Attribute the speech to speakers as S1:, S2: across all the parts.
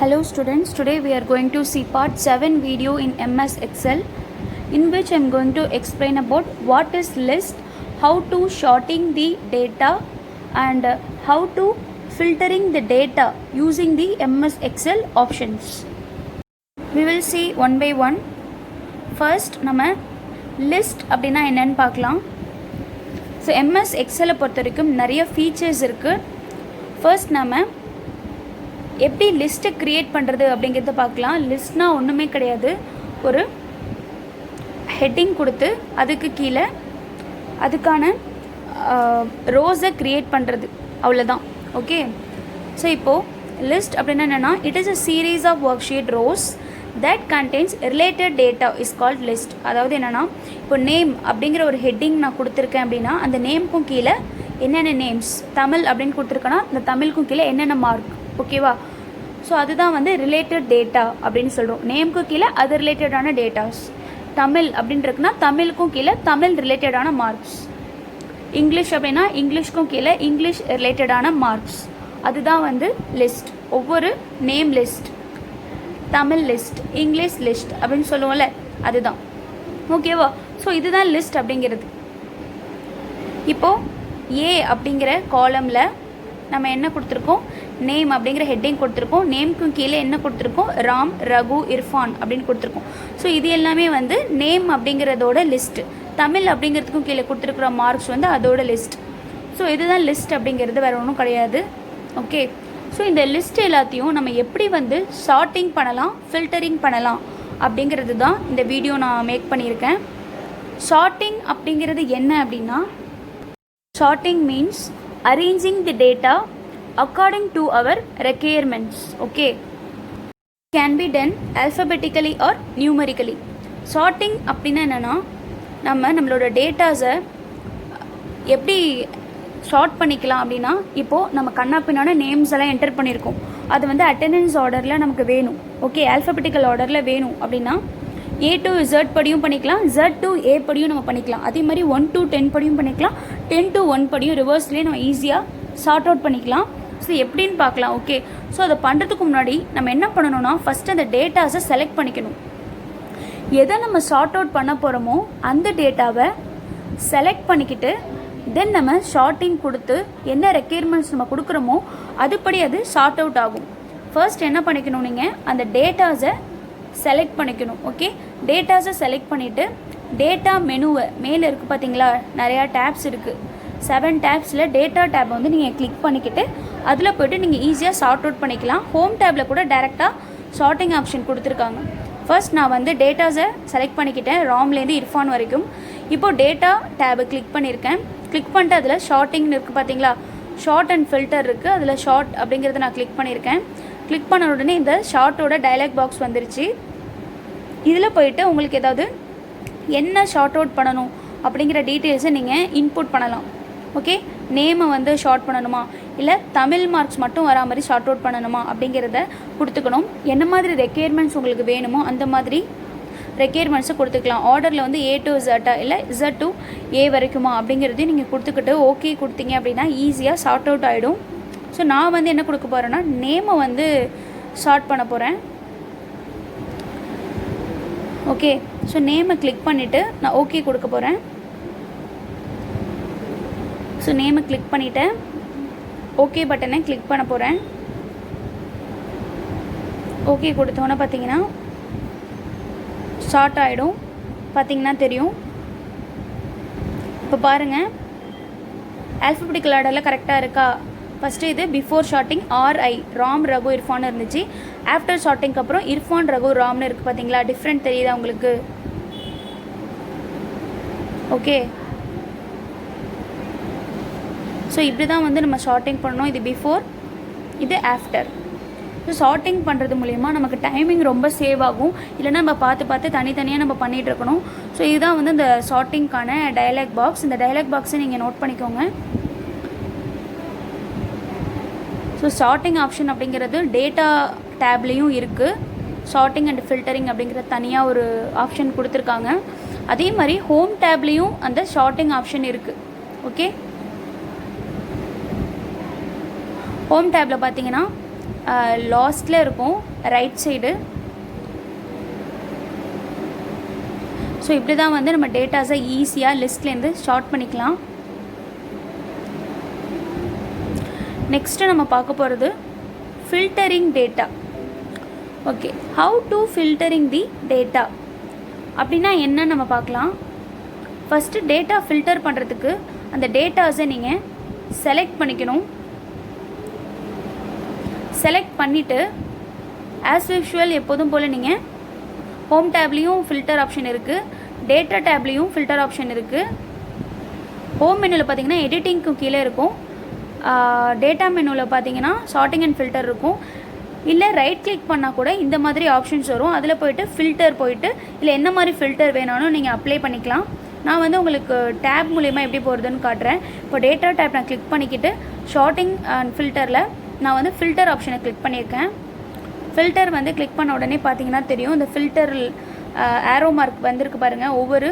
S1: Hello students, today we are going to see part 7 video in MS Excel in which I am going to explain about what is list, how to sorting the data and how to filtering the data using the MS Excel options. We will see one by one. First நம்ம list அப்படினா என்னன்னு பார்க்கலாம். So MS Excel பொறுத்த வரைக்கும் நிறைய features இருக்கு. First நம்ம எப்படி லிஸ்ட்டை க்ரியேட் பண்ணுறது அப்படிங்கிறத பார்க்கலாம். லிஸ்ட்னால் ஒன்றுமே கிடையாது, ஒரு ஹெட்டிங் கொடுத்து அதுக்கு கீழே அதுக்கான ரோஸை க்ரியேட் பண்ணுறது, அவ்வளோதான். ஓகே, ஸோ இப்போது லிஸ்ட் அப்படின்னா என்னென்னா, it is a series of worksheet rows that contains related data is called list. அதாவது என்னென்னா, இப்போ நேம் அப்படிங்கிற ஒரு ஹெட்டிங் நான் கொடுத்துருக்கேன் அப்படின்னா அந்த நேமுக்கும் கீழே என்னென்ன நேம்ஸ், தமிழ் அப்படின்னு கொடுத்துருக்கேன்னா அந்த தமிழுக்கும் கீழே என்னென்ன மார்க், ஓகேவா? ஸோ அதுதான் வந்து ரிலேட்டட் டேட்டா அப்படின்னு சொல்கிறோம். நேமுக்கு கீழே அது ரிலேட்டடான டேட்டாஸ். தமிழ் அப்படின்றதுக்குன்னா தமிழுக்கும் கீழே தமிழ் ரிலேட்டடான மார்க்ஸ். இங்கிலீஷ் அப்படின்னா இங்கிலீஷ்க்கும் கீழே இங்கிலீஷ் ரிலேட்டடான மார்க்ஸ். அதுதான் வந்து லிஸ்ட். ஒவ்வொரு name list, Tamil list, English list அப்படின்னு சொல்லுவோம்ல, அதுதான். ஓகேவா? ஸோ இதுதான் லிஸ்ட் அப்படிங்கிறது. இப்போது ஏ அப்படிங்கிற காலமில் நம்ம என்ன கொடுத்துருக்கோம், நேம் அப்படிங்கிற ஹெட்டிங் கொடுத்துருக்கோம். நேமுக்கும் கீழே என்ன கொடுத்துருக்கோம், ராம், ரகு, இர்ஃபான் அப்படின்னு கொடுத்துருக்கோம். ஸோ இது எல்லாமே வந்து நேம் அப்படிங்கிறதோட லிஸ்ட்டு. தமிழ் அப்படிங்கிறதுக்கும் கீழே கொடுத்துருக்குற மார்க்ஸ் வந்து அதோட லிஸ்ட். ஸோ இதுதான் லிஸ்ட் அப்படிங்கிறது, வேறு ஒன்றும் கிடையாது. ஓகே, ஸோ இந்த லிஸ்ட் எல்லாத்தையும் நம்ம எப்படி வந்து சார்ட்டிங் பண்ணலாம், ஃபில்டரிங் பண்ணலாம் அப்படிங்கிறது தான் இந்த வீடியோ நான் மேக் பண்ணியிருக்கேன். சார்ட்டிங் அப்படிங்கிறது என்ன அப்படின்னா, sorting means arranging the data according to our requirements. Okay, can be done alphabetically or numerically. Sorting அப்படின்னா என்னென்னா, நம்மளோட டேட்டாஸை எப்படி ஷார்ட் பண்ணிக்கலாம் அப்படின்னா, இப்போது நம்ம கண்ணா பின்னான நேம்ஸ் எல்லாம் என்டர் பண்ணியிருக்கோம், அது வந்து அட்டெண்டன்ஸ் ஆர்டரில் நமக்கு வேணும். ஓகே, ஆல்ஃபபெட்டிக்கல் ஆர்டரில் வேணும் அப்படின்னா A to Z படியும் பண்ணிக்கலாம், Z to A படியும் நம்ம பண்ணிக்கலாம். அதே மாதிரி 1 to 10 படியும் பண்ணிக்கலாம், 10 to 1 படியும் ரிவர்ஸ்லேயே நம்ம ஈஸியாக சார்ட் அவுட் பண்ணிக்கலாம். ஸோ எப்படின்னு பார்க்கலாம். ஓகே, ஸோ அதை பண்ணுறதுக்கு முன்னாடி நம்ம என்ன பண்ணணும்னா, ஃபஸ்ட்டு அந்த டேட்டாஸை செலக்ட் பண்ணிக்கணும். எதை நம்ம சார்ட் அவுட் பண்ண போகிறோமோ அந்த டேட்டாவை செலக்ட் பண்ணிக்கிட்டு தென் நம்ம ஷார்ட்டிங் கொடுத்து என்ன ரெக்யர்மெண்ட்ஸ் நம்ம கொடுக்குறோமோ அதுபடி அது ஷார்ட் அவுட் ஆகும். ஃபர்ஸ்ட் என்ன பண்ணிக்கணும், நீங்கள் அந்த டேட்டாஸை செலக்ட் பண்ணிக்கணும். ஓகே, டேட்டாஸை செலக்ட் பண்ணிவிட்டு டேட்டா மெனுவை மேலே இருக்குது பார்த்தீங்களா, நிறையா டேப்ஸ் இருக்குது. 7 டேப்ஸில் டேட்டா டேப் வந்து நீங்கள் கிளிக் பண்ணிக்கிட்டு அதில் போய்ட்டு நீங்கள் ஈஸியாக சார்ட் அவுட் பண்ணிக்கலாம். ஹோம் டேப்பில் கூட டேரெக்டாக ஷார்ட்டிங் ஆப்ஷன் கொடுத்துருக்காங்க. ஃபர்ஸ்ட் நான் வந்து டேட்டாஸை செலக்ட் பண்ணிக்கிட்டேன், ராம்லேருந்து இர்ஃபான் வரைக்கும். இப்போது டேட்டா டேபை கிளிக் பண்ணியிருக்கேன். கிளிக் பண்ணிட்டு அதில் ஷார்ட்டிங்னு இருக்குது பார்த்தீங்களா, ஷார்ட் அண்ட் ஃபில்டர் இருக்குது. அதில் ஷார்ட் அப்படிங்கிறத நான் கிளிக் பண்ணியிருக்கேன். கிளிக் பண்ண உடனே இந்த ஷார்ட்டோட டயலாக் பாக்ஸ் வந்துருச்சு. இதில் போயிட்டு உங்களுக்கு ஏதாவது என்ன ஷார்ட் அவுட் பண்ணணும் அப்படிங்கிற டீட்டெயில்ஸை நீங்கள் இன்புட் பண்ணலாம். ஓகே, நேமை வந்து ஷார்ட் பண்ணணுமா, இல்லை தமிழ் மார்க்ஸ் மட்டும் வரா மாதிரி ஷார்ட் அவுட் பண்ணணுமா அப்படிங்கிறத கொடுத்துக்கணும். என்ன மாதிரி ரெக்யர்மெண்ட்ஸ் உங்களுக்கு வேணுமோ அந்த மாதிரி ரெக்யர்மெண்ட்ஸை கொடுத்துக்கலாம். ஆர்டரில் வந்து A to Z இல்லை Z to A வரைக்குமா அப்படிங்கிறதையும் நீங்கள் கொடுத்துக்கிட்டு ஓகே கொடுத்தீங்க அப்படின்னா ஈஸியாக ஷார்ட் அவுட் ஆகிடும். ஸோ நான் வந்து என்ன கொடுக்க போகிறேன்னா, நேமை வந்து ஷார்ட் பண்ண போகிறேன். ஓகே, ஸோ நேமை கிளிக் பண்ணிவிட்டு நான் ஓகே கொடுக்க போகிறேன். ஸோ நேமை கிளிக் பண்ணிவிட்டேன், ஓகே பட்டனை கிளிக் பண்ண போகிறேன். ஓகே கொடுத்தோன்னே பார்த்தீங்கன்னா ஷார்ட் ஆகிடும், பார்த்தீங்கன்னா தெரியும். இப்போ பாருங்கள், ஆல்ஃபபெட்டிக்கல் ஆர்டரில் கரெக்டாக இருக்கா. ஃபஸ்ட்டு இது before sorting RI Ram, Raghu, Irfan இருந்துச்சு. ஆஃப்டர் ஷார்ட்டிங்க்கு அப்புறம் இர்ஃபான், ரகு, ராம்னு இருக்குது பார்த்தீங்களா. டிஃப்ரெண்ட் தெரியுதா உங்களுக்கு? ஓகே, ஸோ இப்படி தான் வந்து நம்ம ஷார்ட்டிங் பண்ணணும். இது பிஃபோர், இது ஆஃப்டர். ஸோ ஷார்ட்டிங் பண்ணுறது மூலிமா நமக்கு டைமிங் ரொம்ப சேவ் ஆகும். இல்லைனா நம்ம பார்த்து தனித்தனியாக நம்ம பண்ணிகிட்டு இருக்கணும். ஸோ இதுதான் வந்து இந்த ஷார்ட்டிங்க்கான டயலாக் பாக்ஸ். இந்த டயலாக் பாக்ஸை நீங்கள் நோட் பண்ணிக்கோங்க. ஸோ ஷார்ட்டிங் ஆப்ஷன் அப்படிங்கிறது டேட்டா டேப்லேயும் இருக்குது. ஷார்ட்டிங் அண்ட் ஃபில்டரிங் அப்படிங்கிற தனியாக ஒரு ஆப்ஷன் கொடுத்துருக்காங்க. அதே மாதிரி ஹோம் டேப்லேயும் அந்த ஷார்ட்டிங் ஆப்ஷன் இருக்குது. ஓகே, ஹோம் டேப்பில் பார்த்தீங்கன்னா லாஸ்ட்டில் இருக்கும் ரைட் சைடு. ஸோ இப்படி தான் வந்து நம்ம டேட்டாஸை ஈஸியாக லிஸ்ட்லேருந்து ஷார்ட் பண்ணிக்கலாம். நெக்ஸ்ட்டு நம்ம பார்க்க போகிறது filtering data. Okay, how to filtering the data அப்படின்னா என்னன்னு நம்ம பார்க்கலாம். ஃபஸ்ட்டு டேட்டா ஃபில்டர் பண்ணுறதுக்கு அந்த டேட்டாஸை நீங்கள் செலக்ட் பண்ணிக்கணும். செலக்ட் பண்ணிவிட்டு ஆஸ் யூஷுவல் எப்போதும் போல் நீங்கள் ஹோம் டேப்லேயும் ஃபில்டர் ஆப்ஷன் இருக்குது, டேட்டா டேப்லேயும் ஃபில்டர் ஆப்ஷன் இருக்குது. ஹோம் மெனுவில் பார்த்தீங்கன்னா எடிட்டிங்க்கு கீழே இருக்கும், டேட்டா மெனுவில் பார்த்தீங்கன்னா ஷார்ட்டிங் அண்ட் ஃபில்டர் இருக்கும். இல்லை ரைட் கிளிக் பண்ணால் கூட இந்த மாதிரி ஆப்ஷன்ஸ் வரும். அதில் போய்ட்டு ஃபில்டர் போயிட்டு இல்லை என்ன மாதிரி ஃபில்டர் வேணாலும் நீங்கள் அப்ளை பண்ணிக்கலாம். நான் வந்து உங்களுக்கு டேப் மூலிமா எப்படி போகிறதுன்னு காட்டுறேன். இப்போ டேட்டா டேப் நான் கிளிக் பண்ணிக்கிட்டு ஷார்ட்டிங் அண்ட் ஃபில்டரில் நான் வந்து ஃபில்டர் ஆப்ஷனை கிளிக் பண்ணியிருக்கேன். ஃபில்டர் வந்து கிளிக் பண்ண உடனே பார்த்தீங்கன்னா தெரியும், இந்த ஃபில்டர் ஆரோ மார்க் வந்திருக்கு பாருங்கள். ஒவ்வொரு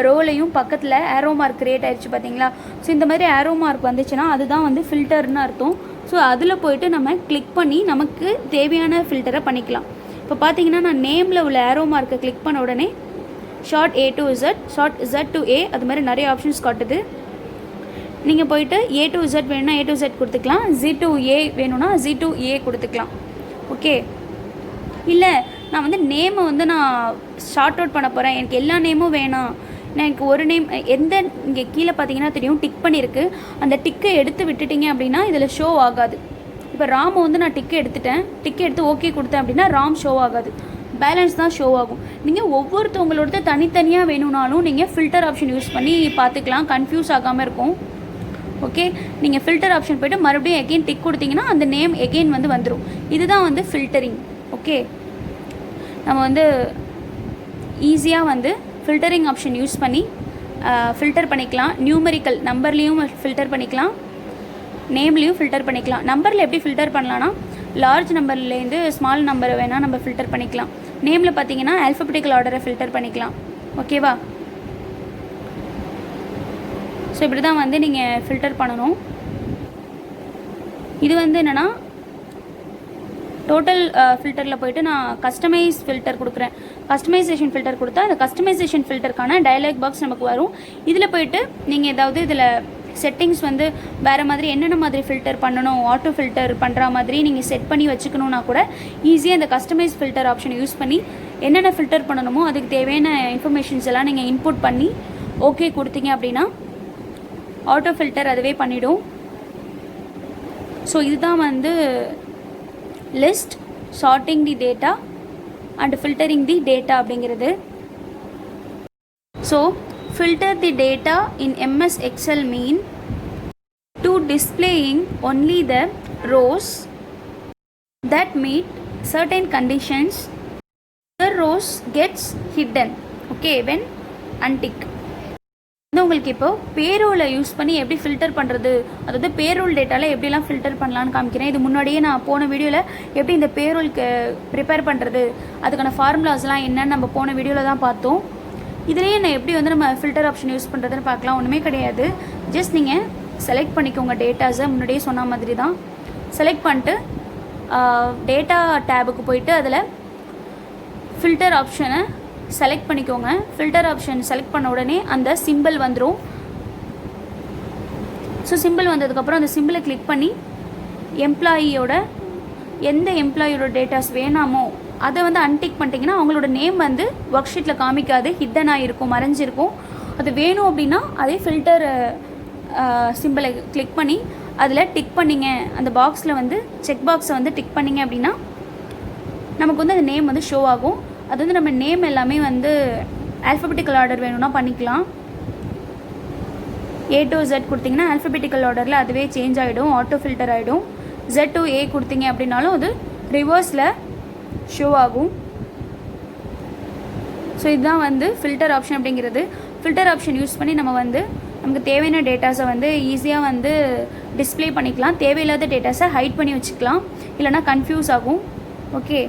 S1: ரோலையும் பக்கத்தில் ஆரோ மார்க் கிரியேட் ஆகிடுச்சு பார்த்தீங்களா. ஸோ இந்த மாதிரி ஆரோ மார்க் வந்துச்சுன்னா அதுதான் வந்து ஃபில்டர்னு அர்த்தம். ஸோ அதில் போய்ட்டு நம்ம கிளிக் பண்ணி நமக்கு தேவையான ஃபில்டரை பண்ணிக்கலாம். இப்போ பார்த்தீங்கன்னா நான் நேமில் உள்ள ஆரோ மார்க்கை கிளிக் பண்ண உடனே short A to Z, short Z to A, அது மாதிரி நிறைய ஆப்ஷன்ஸ் காட்டுது. நீங்கள் போய்ட்டு A to Z வேணும்னா A to Z கொடுத்துக்கலாம், Z to A வேணும்னா Z to A கொடுத்துக்கலாம். ஓகே, இல்லை நான் வந்து நேமை வந்து நான் ஷார்ட் அவுட் பண்ண போகிறேன், எனக்கு எல்லா நேமும் வேணாம், எனக்கு ஒரு நேம் எந்த இங்கே கீழே பார்த்தீங்கன்னா தெரியும் டிக் பண்ணியிருக்கு, அந்த டிக்கை எடுத்து விட்டுட்டிங்க அப்படின்னா இதில் ஷோ ஆகாது. இப்போ ராம் வந்து நான் டிக்கை எடுத்துட்டேன், டிக்கை எடுத்து ஓகே கொடுத்தேன் அப்படின்னா ராம் ஷோ ஆகாது, பேலன்ஸ் தான் ஷோ ஆகும். நீங்கள் ஒவ்வொருத்தவங்களோட தனித்தனியாக வேணும்னாலும் நீங்கள் ஃபில்டர் ஆப்ஷன் யூஸ் பண்ணி பார்த்துக்கலாம், கன்ஃபியூஸ் ஆகாமல் இருக்கும். ஓகே, நீங்கள் ஃபில்டர் ஆப்ஷன் போய்ட்டு மறுபடியும் எகெயின் டிக் கொடுத்தீங்கன்னா அந்த நேம் எகெயின் வந்து வந்துடும். இதுதான் வந்து ஃபில்டரிங். ஓகே, நம்ம வந்து ஈஸியாக வந்து ஃபில்டரிங் ஆப்ஷன் யூஸ் பண்ணி ஃபில்டர் பண்ணிக்கலாம். நியூமெரிக்கல் நம்பர்லேயும் ஃபில்டர் பண்ணிக்கலாம், நேம்லேயும் ஃபில்டர் பண்ணிக்கலாம். நம்பரில் எப்படி ஃபில்டர் பண்ணலான்னா லார்ஜ் நம்பர்லேருந்து ஸ்மால் நம்பரை வேணால் நம்ம ஃபில்டர் பண்ணிக்கலாம். நேமில் பார்த்தீங்கன்னா ஆல்ஃபபெட்டிக்கல் ஆர்டரை ஃபில்டர் பண்ணிக்கலாம். ஓகேவா? ஸோ இப்படி தான் வந்து நீங்கள் ஃபில்டர் பண்ணணும். இது வந்து என்னென்னா டோட்டல் ஃபில்டரில் போய்ட்டு நான் கஸ்டமைஸ் ஃபில்டர் கொடுக்குறேன். கஸ்டமைசேஷன் ஃபில்டர் கொடுத்தா அந்த கஸ்டமைசேஷன் ஃபில்டருக்கான டயலாக் பாக்ஸ் நமக்கு வரும். இதில் போய்ட்டு நீங்கள் ஏதாவது இதில் செட்டிங்ஸ் வந்து வேறு மாதிரி என்னென்ன மாதிரி ஃபில்டர் பண்ணணும், ஆட்டோ ஃபில்டர் பண்ணுற மாதிரி நீங்கள் செட் பண்ணி வச்சுக்கணுன்னா கூட ஈஸியாக இந்த கஸ்டமைஸ் ஃபில்டர் ஆப்ஷன் யூஸ் பண்ணி என்னென்ன ஃபில்டர் பண்ணணுமோ அதுக்கு தேவையான இன்ஃபர்மேஷன்ஸ் எல்லாம் நீங்கள் இன்புட் பண்ணி ஓகே கொடுத்தீங்க அப்படின்னா ஆட்டோ ஃபில்டர் அதுவே பண்ணிவிடும். ஸோ இதுதான் வந்து list, sorting the data and filtering the data அப்படிங்கிறது. So filter the data in MS Excel mean to displaying only the rows that meet certain conditions. The rows gets hidden, okay, when untick. உங்களுக்கு இப்போ பேரோலை use பண்ணி எப்படி filter பண்ணுறது, அதாவது payroll டேட்டாவில் எப்படிலாம் filter பண்ணலான்னு காமிக்கிறேன். இது முன்னாடியே நான் போன வீடியோவில் எப்படி இந்த பேரோலுக்கு ப்ரிப்பேர் பண்ணுறது அதுக்கான ஃபார்முலாஸ்லாம் என்னன்னு நம்ம போன வீடியோவில் தான் பார்த்தோம். இதுலேயே நான் எப்படி வந்து நம்ம ஃபில்டர் ஆப்ஷன் யூஸ் பண்ணுறதுன்னு பார்க்கலாம். ஒன்றுமே கிடையாது, ஜஸ்ட் நீங்கள் செலக்ட் பண்ணிக்கோங்க டேட்டாஸை. முன்னாடியே சொன்ன மாதிரி தான் செலக்ட் பண்ணிட்டு டேட்டா டேபுக்கு போயிட்டு அதில் ஃபில்டர் ஆப்ஷனை செலக்ட் பண்ணிக்கோங்க. ஃபில்டர் ஆப்ஷன் செலக்ட் பண்ண உடனே அந்த சிம்பிள் வந்துடும். ஸோ சிம்பிள் வந்ததுக்கப்புறம் அந்த சிம்பிளை கிளிக் பண்ணி எம்ப்ளாயியோட எந்த எம்ப்ளாயியோட டேட்டாஸ் வேணாமோ அதை வந்து அன்டிக் பண்ணிட்டீங்கன்னா அவங்களோட நேம் வந்து ஒர்க் ஷீட்டில் காமிக்காது, ஹிட்டனாக இருக்கும், மறைஞ்சிருக்கும். அது வேணும் அப்படின்னா அதே ஃபில்டர் சிம்பிளை கிளிக் பண்ணி அதில் டிக் பண்ணிங்க, அந்த பாக்ஸில் வந்து செக் பாக்ஸை வந்து டிக் பண்ணிங்க அப்படின்னா நமக்கு வந்து அந்த நேம் வந்து ஷோ ஆகும். அது வந்து நம்ம நேம் எல்லாமே வந்து ஆல்ஃபபெட்டிக்கல் ஆர்டர் வேணும்னா பண்ணிக்கலாம். A to Z கொடுத்தீங்கன்னா ஆல்ஃபபெட்டிக்கல் ஆர்டரில் அதுவே சேஞ்ச் ஆகிடும், ஆட்டோ ஃபில்டர் ஆகிடும். Z to A கொடுத்தீங்க அப்படின்னாலும் அது ரிவர்ஸில் ஷோ ஆகும். ஸோ இதுதான் வந்து ஃபில்டர் ஆப்ஷன் அப்படிங்கிறது. ஃபில்டர் ஆப்ஷன் யூஸ் பண்ணி நம்ம வந்து நமக்கு தேவையான டேட்டாஸை வந்து ஈஸியாக வந்து டிஸ்பிளே பண்ணிக்கலாம். தேவையில்லாத டேட்டாஸை ஹைட் பண்ணி வச்சுக்கலாம், இல்லைனா கன்ஃபியூஸ் ஆகும். ஓகே,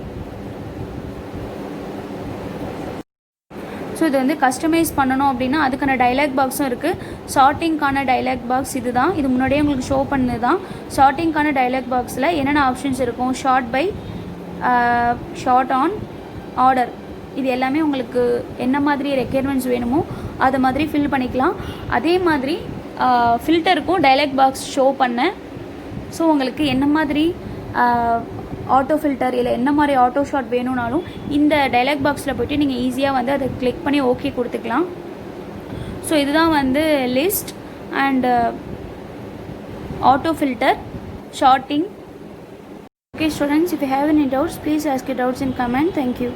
S1: ஸோ இது வந்து கஸ்டமைஸ் பண்ணணும் அப்படின்னா அதுக்கான டைலாக் பாக்ஸும் இருக்குது. ஷார்ட்டிங்கான டைலாக் பாக்ஸ் இது தான். இது முன்னாடியே உங்களுக்கு ஷோ பண்ணது தான். ஷார்ட்டிங்கான டைலாக் பாக்ஸில் என்னென்ன ஆப்ஷன்ஸ் இருக்கும், sort by, sort on, order, இது எல்லாமே உங்களுக்கு என்ன மாதிரி ரெக்யர்மெண்ட்ஸ் வேணுமோ அதை மாதிரி ஃபில் பண்ணிக்கலாம். அதே மாதிரி ஃபில்டருக்கும் டைலாக் பாக்ஸ் ஷோ பண்ணேன். ஸோ உங்களுக்கு என்ன மாதிரி ஆட்டோ ஃபில்டர் இல்லை என்ன மாதிரி ஆட்டோ ஷாட் வேணும்னாலும் இந்த டைலாக் பாக்ஸில் போய்ட்டு நீங்கள் ஈஸியாக வந்து அதை கிளிக் பண்ணி ஓகே கொடுத்துக்கலாம். ஸோ இதுதான் வந்து list and auto filter, shorting. Okay students, if you have any doubts, please ask your doubts in comment. Thank you.